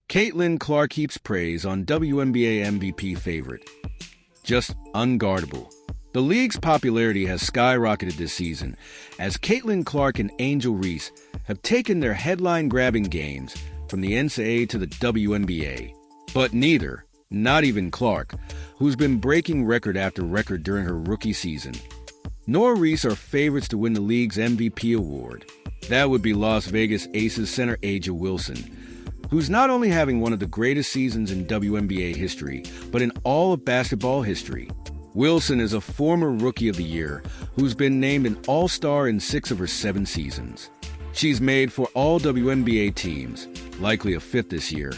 Caitlin Clark heaps praise on WNBA MVP favorite. Just unguardable. The league's popularity has skyrocketed this season as Caitlin Clark and Angel Reese have taken their headline-grabbing games from the NCAA to the WNBA. But neither, not even Clark, who's been breaking record after record during her rookie season, nor Reese are favorites to win the league's MVP award. That would be Las Vegas Aces center A'ja Wilson, who's not only having one of the greatest seasons in WNBA history, but in all of basketball history. Wilson is a former Rookie of the Year who's been named an All-Star in 6 of her 7 seasons. She's made for all WNBA teams, likely a 5th this year,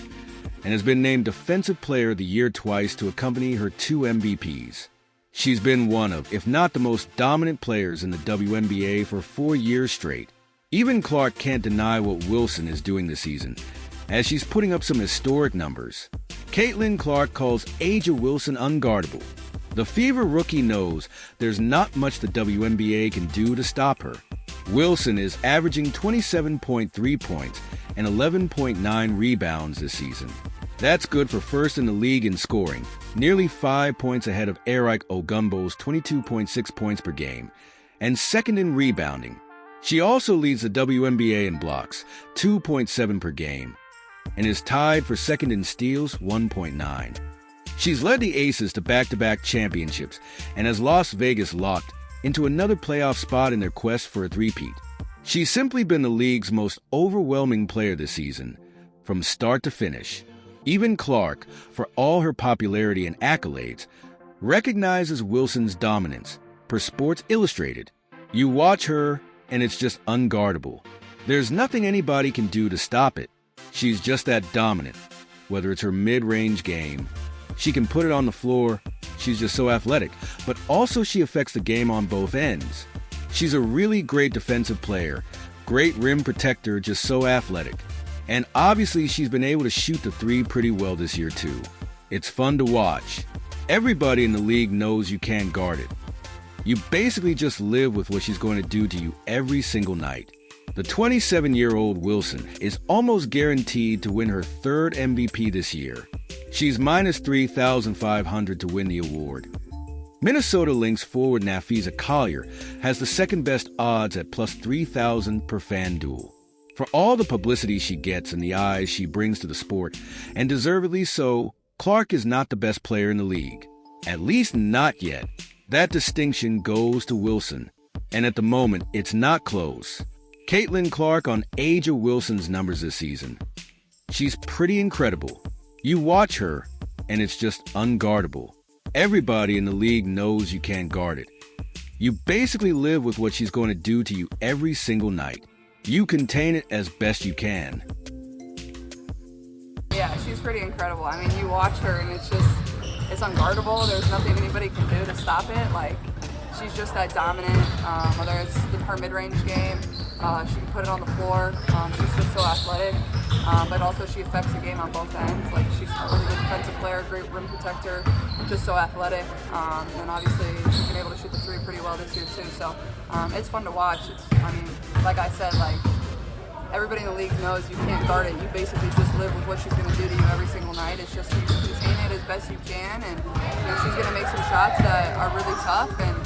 and has been named Defensive Player of the Year twice to accompany her 2 MVPs. She's been one of, if not the most dominant players in the WNBA for 4 years straight. Even Clark can't deny what Wilson is doing this season, as she's putting up some historic numbers. Caitlin Clark calls A'ja Wilson unguardable. The Fever rookie knows there's not much the WNBA can do to stop her. Wilson is averaging 27.3 points and 11.9 rebounds this season. That's good for first in the league in scoring, nearly 5 points ahead of Eric Ogumbo's 22.6 points per game, and second in rebounding. She also leads the WNBA in blocks, 2.7 per game, and is tied for second in steals, 1.9. She's led the Aces to back-to-back championships and has Las Vegas locked into another playoff spot in their quest for a three-peat. She's simply been the league's most overwhelming player this season, from start to finish. Even Clark, for all her popularity and accolades, recognizes Wilson's dominance. Per Sports Illustrated, you watch her, and it's just unguardable. There's nothing anybody can do to stop it. She's just that dominant. Whether it's her mid-range game, she can put it on the floor, she's just so athletic, but also she affects the game on both ends. She's a really great defensive player, great rim protector, just so athletic. And obviously she's been able to shoot the three pretty well this year too. It's fun to watch. Everybody in the league knows you can't guard it. You basically just live with what she's going to do to you every single night. The 27-year-old Wilson is almost guaranteed to win her 3rd MVP this year. She's minus 3,500 to win the award. Minnesota Lynx forward Nafisa Collier has the second-best odds at plus 3,000 per FanDuel. For all the publicity she gets and the eyes she brings to the sport, and deservedly so, Clark is not the best player in the league. At least not yet. That distinction goes to Wilson, and at the moment, it's not close. Caitlin Clark on A'ja Wilson's numbers this season. She's pretty incredible. You watch her, and it's just unguardable. Everybody in the league knows you can't guard it. You basically live with what she's going to do to you every single night. You contain it as best you can. Yeah, she's pretty incredible. I mean, you watch her, and it's unguardable. There's nothing anybody can do to stop it. Like, she's just that dominant, whether it's her mid-range game, she can put it on the floor. She's just so athletic, but also she affects the game on both ends. Like, she's a really good defensive player, great rim protector, just so athletic, and obviously she's been able to shoot the three pretty well this year too. So it's fun to watch. I mean, like I said, like, everybody in the league knows you can't guard it. You basically just live with what she's going to do to you every single night. It's just you contain it as best you can, and she's going to make some shots that are really tough. And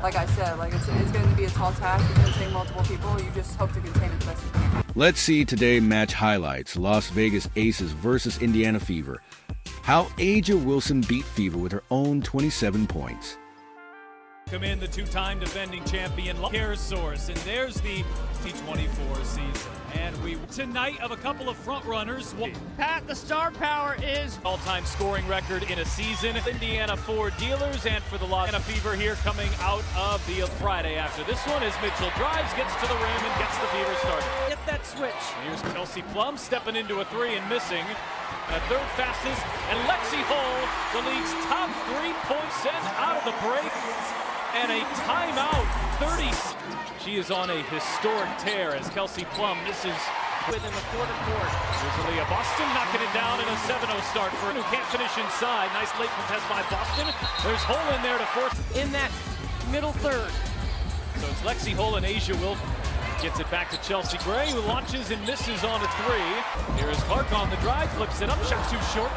like I said, like it's going to be a tall task. It's going to take multiple people. You just hope to contain it as best you can. Let's see today match highlights. Las Vegas Aces versus Indiana Fever. How A'ja Wilson beat Fever with her own 27 points. Come in the two-time defending champion Care Source, and there's the T24 season. And we tonight of a couple of front runners. Pat, the star power is All-time scoring record in a season. Indiana Ford dealers, and for the Las Vegas Fever here coming out of the Friday after this one as Mitchell drives, gets to the rim, and gets the Fever started. get that switch. Here's Kelsey Plum stepping into a three and missing. A third fastest, and Lexi Hull, the league's top three-point set out of the break. And a timeout, 30. She is on a historic tear as Kelsey Plum misses Within the quarter court. Here's Aaliyah Boston knocking it down in a 7-0 start for who can't finish inside. Nice late contest by Boston. There's Hull in there to force. In that middle third. So it's Lexi Hull and A'ja Wilson gets it back to Chelsea Gray, who launches and misses on a three. Here is Clark on the drive, flips it up, shot too short.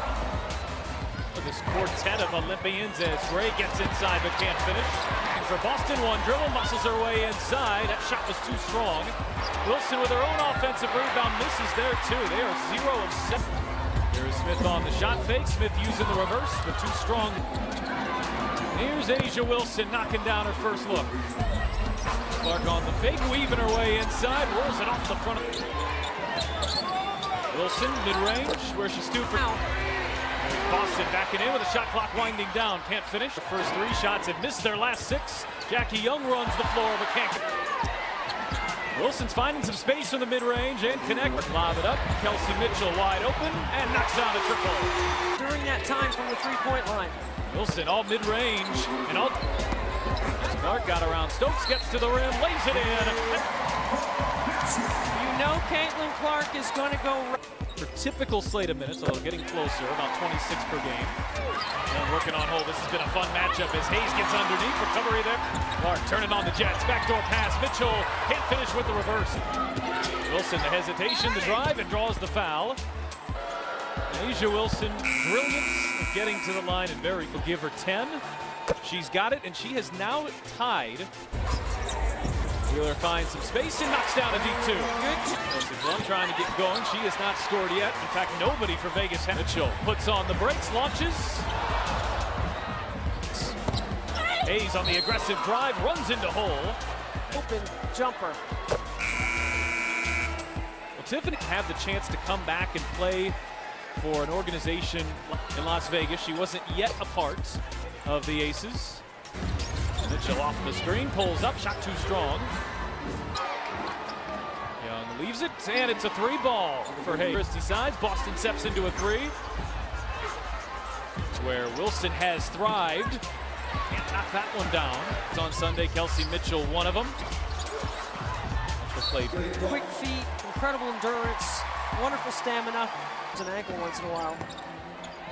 This quartet of Olympians as Gray gets inside but can't finish. And for Boston, one dribble, muscles her way inside. That shot was too strong. Wilson with her own offensive rebound misses there too. They are 0 of 7. Here is Smith on the shot fake. Smith using the reverse, but too strong. Here's Asia Wilson knocking down her first look. Clark on the fake, weaving her way inside, rolls it off the front of Wilson, mid-range, where she stooped for. Boston backing in with a shot clock winding down. Can't finish. The first three shots have missed their last 6. Jackie Young runs the floor, but can't. Wilson's finding some space from the mid-range and connect. Lob it up. Kelsey Mitchell wide open and knocks down a triple. During that time from the three-point line. Wilson all mid-range and all. Clark got around Stokes, gets to the rim, lays it in. You know Caitlin Clark is going to go. For typical slate of minutes, although getting closer, about 26 per game. And working on hold. This has been a fun matchup as Hayes gets underneath. Recovery there. Clark turning on the Jets. Backdoor pass. Mitchell can't finish with the reverse. Wilson, the hesitation, the drive, and draws the foul. Asia Wilson, brilliance at getting to the line, and Barry will give her 10. She's got it, and she has now tied. Wheeler finds some space and knocks down a deep two. Good. Trying to get going. She has not scored yet. In fact, nobody for Vegas. Mitchell puts on the brakes, launches. Hayes on the aggressive drive, runs into hole. Open jumper. Well, Tiffany had the chance to come back and play for an organization in Las Vegas. She wasn't yet a part of the Aces. Mitchell off the screen, pulls up, shot too strong. Young leaves it, and it's a 3-ball for Hayes. Christie sides, Boston steps into a 3. Where Wilson has thrived. Can't knock that one down. It's on Sunday, Kelsey Mitchell, one of them. Quick feet, incredible endurance, wonderful stamina. It's an ankle once in a while.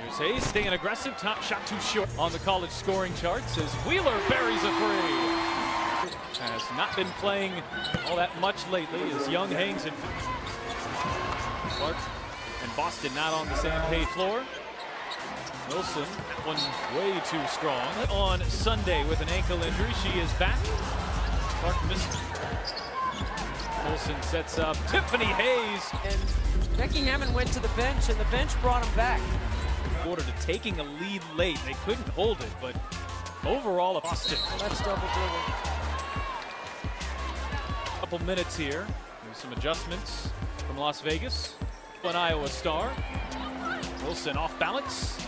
Here's Hayes staying aggressive, top shot too short on the college scoring charts as Wheeler buries a 3. Has not been playing all that much lately as Young hangs and Clark and Boston not on the same pay floor. Wilson, that one way too strong. On Sunday with an ankle injury, she is back. Clark missed. Wilson sets up Tiffany Hayes. And Becky Hammond went to the bench, and the bench brought him back. Quarter to taking a lead late. They couldn't hold it, but overall a Boston. That's double dribble. Couple minutes here. There's some adjustments from Las Vegas. An Iowa star. Wilson off balance.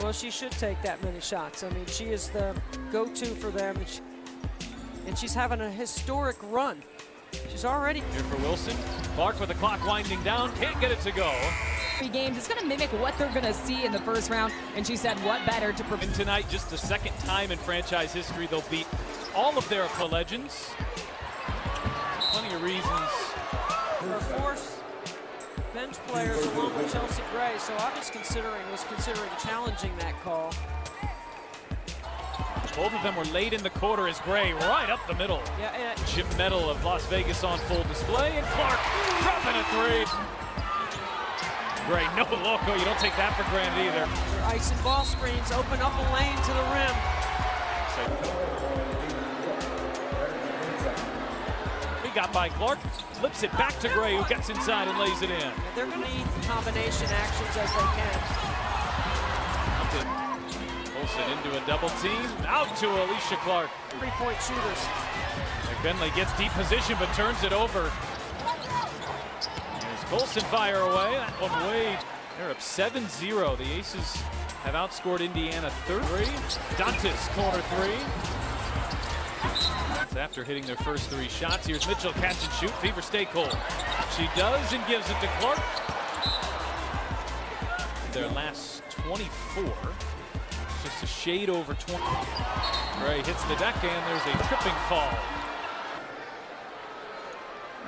Well, she should take that many shots. I mean, she is the go-to for them, and she's having a historic run. She's already here for Wilson. Clark with the clock winding down, can't get it to go. Games, it's going to mimic what they're going to see in the first round, and she said, what better to prepare. And tonight, just the second time in franchise history they'll beat all of their legends. Plenty of reasons. Her force bench players along with Chelsea Gray, so I was considering challenging that call. Both of them were late in the quarter as Gray right up the middle. Yeah, Chip medal of Las Vegas on full display, and Clark dropping a 3. Gray, no loco, you don't take that for granted either. Ice and ball screens open up a lane to the rim. He got by Clark, flips it back to Gray, who gets inside and lays it in. They're going to need combination actions as they can. Wilson into a double team, out to Alicia Clark. 3-point shooters. McBenley gets deep position but turns it over. There's Colson fire away, that one way. They're up 7-0. The Aces have outscored Indiana 33. Dantas corner 3. After hitting their first 3 shots, here's Mitchell catch and shoot. Fever stay cold. She does and gives it to Clark. Their last 24. Just a shade over 20. Gray hits the deck and there's a tripping fall.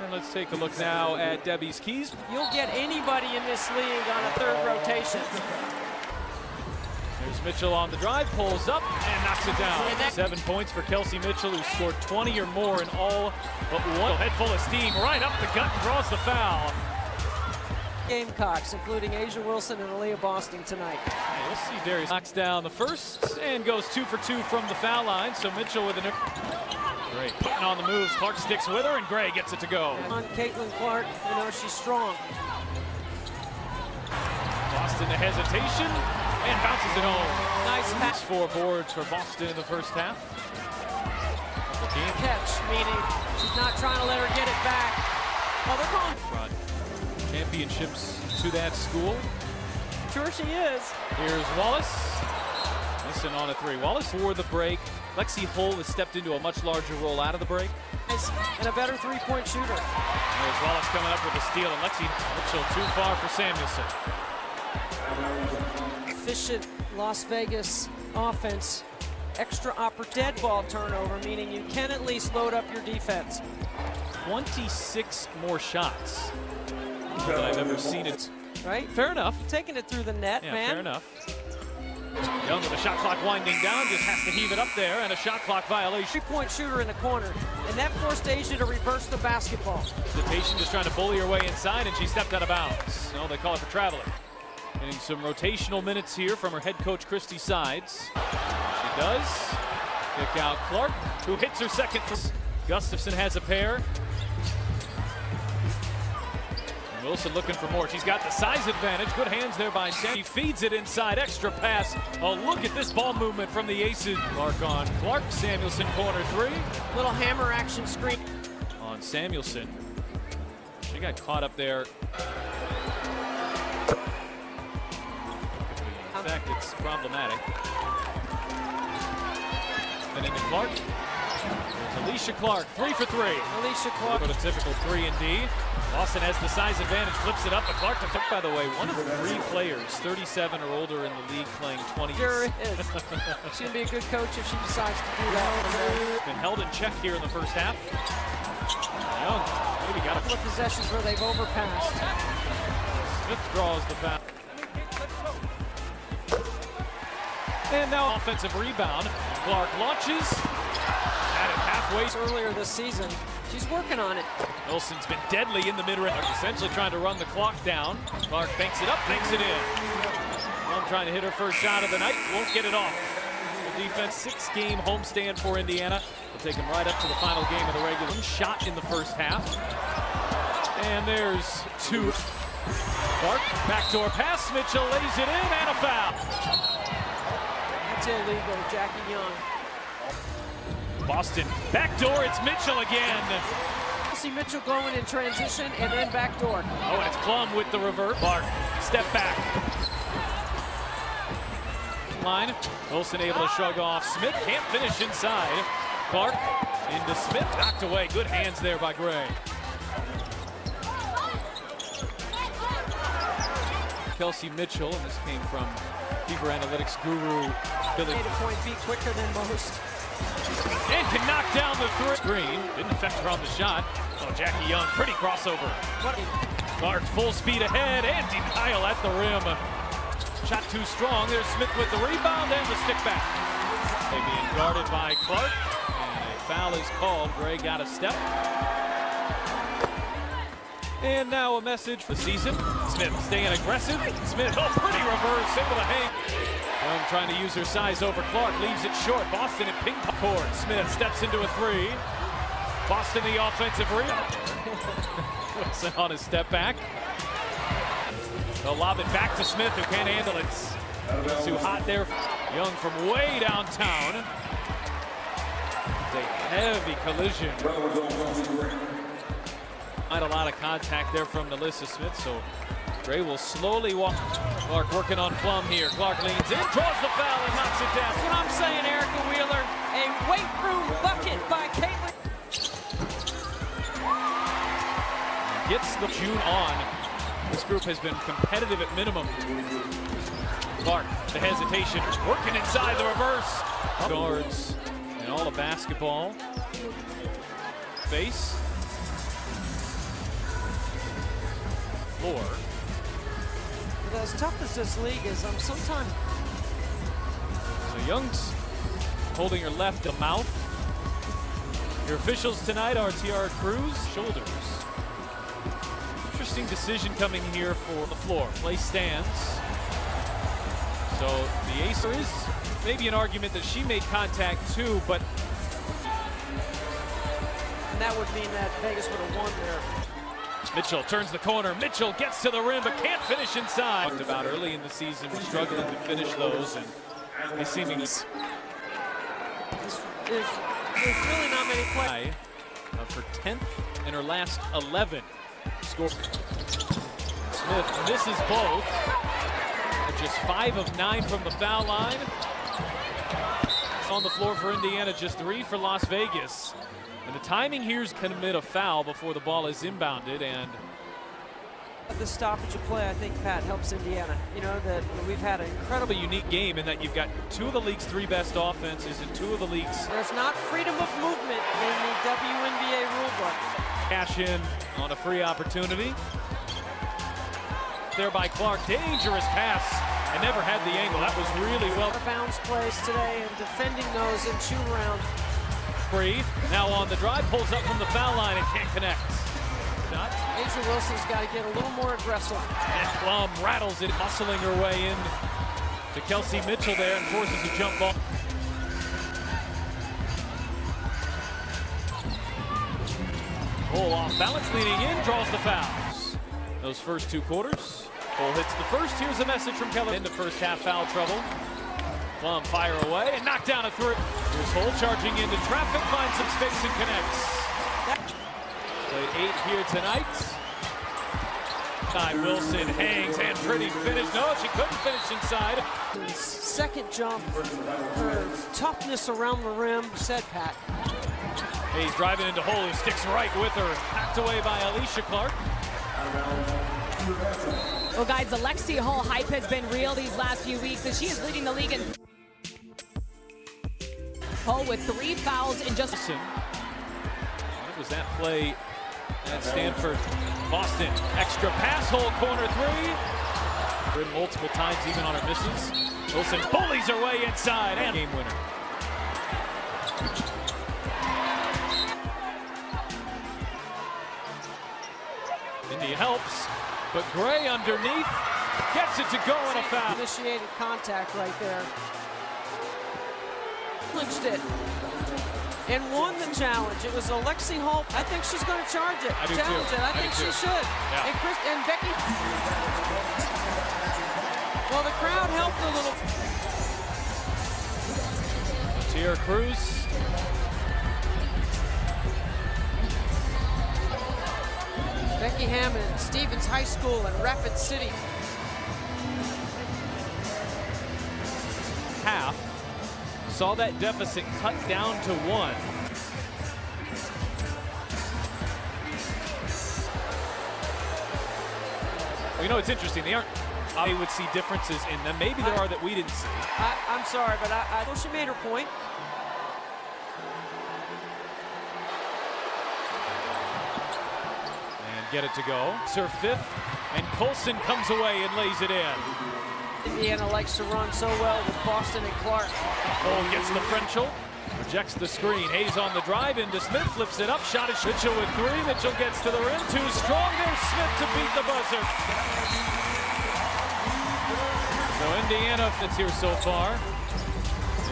And let's take a look now at Debbie's keys. You'll get anybody in this league on a third rotation. There's Mitchell on the drive, pulls up, and knocks it down. 7 points for Kelsey Mitchell, who scored 20 or more in all but one. Head full of steam, right up the gut, and draws the foul. Gamecocks, including Asia Wilson and Aaliyah Boston tonight. We'll see Darius knocks down the first and goes 2 for 2 from the foul line. So Mitchell with an Gray putting on the moves. Clark sticks with her, and Gray gets it to go. On Caitlin Clark, you know, she's strong. Boston the hesitation and bounces it home. Nice pass. 4 boards for Boston in the first half. Catch, meaning she's not trying to let her get it back. Oh, they're going. Brought championships to that school. Sure she is. Here's Wallace. Listen on a 3. Wallace for the break. Lexi Hull has stepped into a much larger role out of the break. And a better three-point shooter. There's Wallace coming up with a steal, and Lexi Mitchell too far for Samuelson. Efficient Las Vegas offense. Extra dead ball turnover, meaning you can at least load up your defense. 26 more shots than I've ever seen it. Right? Fair enough. Taking it through the net, Yeah, man. fair enough. Young with the shot clock winding down, just has to heave it up there, and a shot clock violation. Three-point shooter in the corner, and that forced Asia to reverse the basketball. Hesitation, just trying to bully her way inside, and she stepped out of bounds. No, they call it for traveling. Getting some rotational minutes here from her head coach, Christy Sides. She does. Kick out Clark, who hits her second. Gustafson has a pair. Wilson looking for more. She's got the size advantage. Good hands there by Sam. She feeds it inside. Extra pass. Oh, look at this ball movement from the Aces. Clark on Clark. Samuelson corner 3. Little hammer action screen. On Samuelson. She got caught up there. In fact, it's problematic. Then into Clark. There's Alicia Clark. 3 for 3. Alicia Clark. Go to typical 3 and D. Boston has the size advantage, flips it up, but Clark to pick, by the way, one of 3 players, 37 or older in the league, playing 20. Sure is. She's going to be a good coach if she decides to do that. Been held in check here in the first half. Young, maybe got a couple of possessions where they've overpassed. Smith draws the foul. And now offensive rebound. Clark launches. Had it halfway. Earlier this season. She's working on it. Wilson's been deadly in the mid-range, essentially trying to run the clock down. Clark banks it up, banks it in. Plum trying to hit her first shot of the night, won't get it off. The defense, 6-game homestand for Indiana. Will take them right up to the final game of the regular. One shot in the first half. And there's 2. Clark, backdoor pass, Mitchell lays it in, and a foul. That's illegal, Jackie Young. Boston, backdoor, it's Mitchell again. See Mitchell going in transition and then backdoor. Oh, and it's Plum with the revert. Clark, step back. Line, Wilson able to shrug off. Smith can't finish inside. Clark into Smith, knocked away. Good hands there by Gray. Kelsey Mitchell, and this came from Fever Analytics guru Billy. Made a point beat quicker than most. And can knock down the 3. Screen. Didn't affect her on the shot. Oh, Jackie Young, pretty crossover. Clark full speed ahead and denial at the rim. Shot too strong. There's Smith with the rebound and the stick back. They being guarded by Clark. And a foul is called. Gray got a step. And now a message for the season. Smith staying aggressive. Smith, oh, pretty reverse, able to hang. Young trying to use her size over Clark, leaves it short. Boston at ping pong court. Smith steps into a 3. Boston the offensive rebound. Wilson on his step back. They'll lob it back to Smith, who can't handle it. It's too hot there. Young from way downtown. It's a heavy collision. Not a lot of contact there from Melissa Smith, so Gray will slowly walk. Clark working on Plum here. Clark leans in, draws the foul, and knocks it down. That's what I'm saying, Erica Wheeler. A weight room bucket by Caitlin. Gets the June on. This group has been competitive at minimum. Clark, the hesitation, working inside the reverse. Guards and all of basketball. Face. Floor. But as tough as this league is, sometimes So Young's holding her left to mouth. Your officials tonight are Tiara Cruz, shoulders. Interesting decision coming here for the floor. Play stands. So the acer is maybe an argument that she made contact too, but And that would mean that Vegas would have won there. Mitchell turns the corner. Mitchell gets to the rim but can't finish inside. Talked about early in the season struggling to finish those, and they seemingly There's really not many plays. For 10th in her last 11. Score. Smith misses both. Just 5 of 9 from the foul line. On the floor for Indiana, just 3 for Las Vegas. And the timing here is commit a foul before the ball is inbounded, and The stoppage of play, I think, Pat, helps Indiana. You know, that we've had an incredibly unique game in that you've got 2 of the league's 3 best offenses and 2 of the league's. There's not freedom of movement in the WNBA rulebook. Cash in on a free opportunity. There by Clark, dangerous pass, and never had the angle. That was really well. Bounce plays today and defending those in shoot around. Free, now on the drive, pulls up from the foul line and can't connect. Shot. Asia Wilson's got to get a little more aggressive. And Plum rattles it, hustling her way in to Kelsey Mitchell there and forces a jump ball. Cole off balance, leaning in, draws the fouls. Those first 2 quarters. Cole hits the first. Here's a message from Keller. Into first half foul trouble. Plum fire away and knock down a 3. Here's Cole charging into traffic, finds some space and connects. Played 8 here tonight. Wilson hangs and pretty finish. No, she couldn't finish inside. Second jump, her toughness around the rim, said Pat. Hayes driving into hole, who sticks right with her. Hacked away by Alicia Clark. Well, guys, the Lexi Hall hype has been real these last few weeks, and she is leading the league in Hall with 3 fouls in just. What was that play at Stanford? Boston, extra pass, hole, corner 3. Multiple times, even on her misses. Wilson bullies her way inside, and game winner. Indy helps, but Gray underneath gets it to go on a foul. Initiated contact right there. Clinched it and won the challenge. It was Alexi Hall. I think she's going to charge it. I do challenge too. it. I think she should. Yeah. And Becky. Well, the crowd helped a little. Tiara Cruz. Becky Hammond, Stevens High School in Rapid City. Half. Saw that deficit cut down to 1. Well, you know, it's interesting. They would see differences in them. Maybe there are that we didn't see. I'm sorry, but I thought she made her point. Get it to go. It's her 5th, and Colson comes away and lays it in. Indiana likes to run so well with Boston and Clark. Cole gets the Frenchel, rejects the screen. Hayes on the drive into Smith, flips it up. Shot is Mitchell with 3. Mitchell gets to the rim. 2 strong. There's Smith to beat the buzzer. So Indiana that's here so far.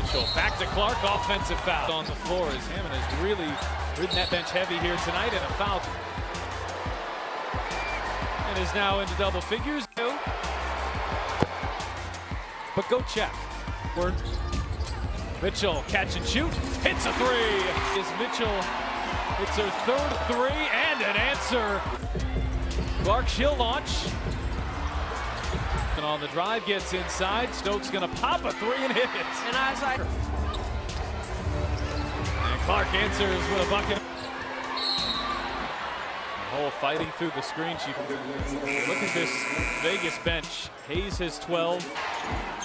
Mitchell back to Clark. Offensive foul on the floor as Hammond has really ridden that bench heavy here tonight, and a foul. And is now into double figures. But go check. Mitchell catch and shoot, hits a 3. Is Mitchell, it's her 3rd 3 and an answer. Clark, she'll launch. And on the drive, gets inside. Stokes gonna pop a 3 and hit it. And Clark answers with a bucket. Hole fighting through the screen. Look at this Vegas bench. Hayes has 12.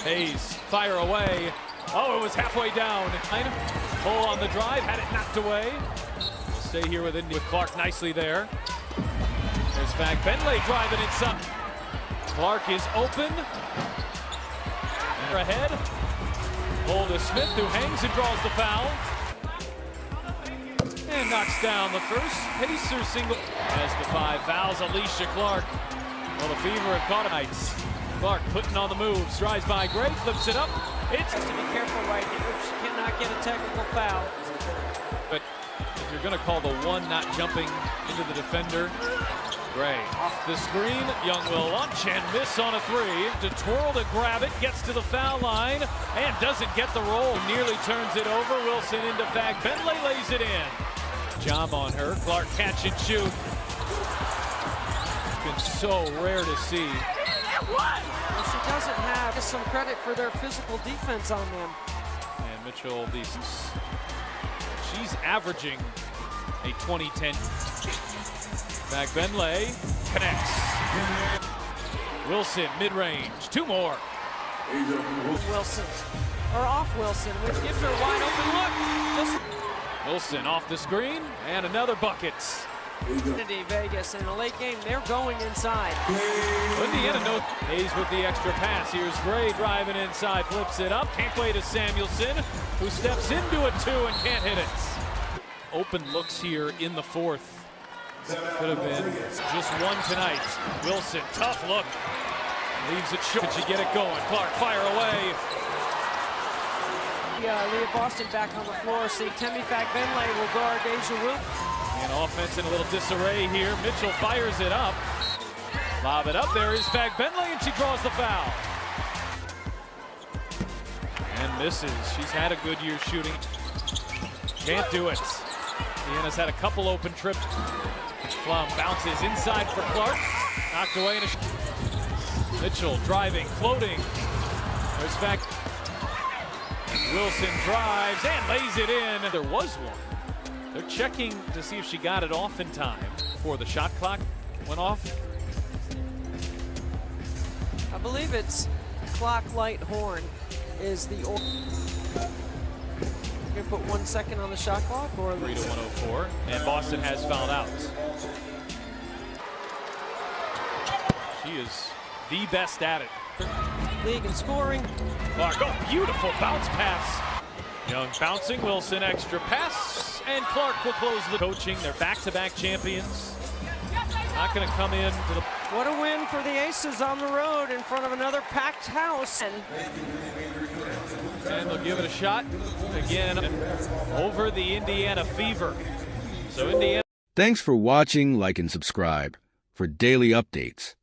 Hayes, fire away. Oh, it was halfway down. Hole on the drive, had it knocked away. Stay here with Clark nicely there. There's Fag Bentley driving inside. Clark is open. Ahead. Hold to Smith, who hangs and draws the foul. And knocks down the first. Pacer single. Has the 5 fouls. Alicia Clark. Well, the Fever have caught him. Clark putting on the move. Strides by Gray. Flips it up. It's To be careful right here. She cannot get a technical foul. But if you're going to call the one not jumping into the defender, Gray off the screen. Young will launch and miss on a 3. To twirl to grab it. Gets to the foul line and doesn't get the roll. Nearly turns it over. Wilson into Fag. Bentley lays it in. Job on her. Clark catch and shoot. It's been so rare to see. Well, she doesn't have some credit for their physical defense on them. And Mitchell, she's averaging a 20-10. Back Bentley connects. Wilson mid-range. 2 more. Wilson, or off Wilson, which gives her a wide open look. Wilson off the screen and another bucket. Vegas in a late game, they're going inside. Indiana no. Hayes with the extra pass. Here's Gray driving inside, flips it up. Can't play to Samuelson, who steps into a 2 and can't hit it. Open looks here in the 4th. Could have been just one tonight. Wilson, tough look. Leaves it short. Did she get it going? Clark, fire away. Leah Boston back on the floor. See, Temi Fag-Benley will guard Deja Wu. And offense in a little disarray here. Mitchell fires it up. Lob it up. There is Fag-Benley, and she draws the foul. And misses. She's had a good year shooting. Can't do it. Indiana's had a couple open trips. Plum bounces inside for Clark. Knocked away in a Mitchell driving, floating. There's Fag. Wilson drives and lays it in. There was one. They're checking to see if she got it off in time before the shot clock went off. I believe it's clock light horn is the order. You put 1 second on the shot clock, or 3 to 104, and Boston has fouled out. She is the best at it. league in scoring. Clark, oh, beautiful bounce pass. Young bouncing, Wilson extra pass, and Clark will close the coaching. They're back-to-back champions. Not going to come in to the... What a win for the Aces on the road in front of another packed house. And they'll give it a shot again over the Indiana Fever. So Indiana... Thanks for watching, like, and subscribe for daily updates.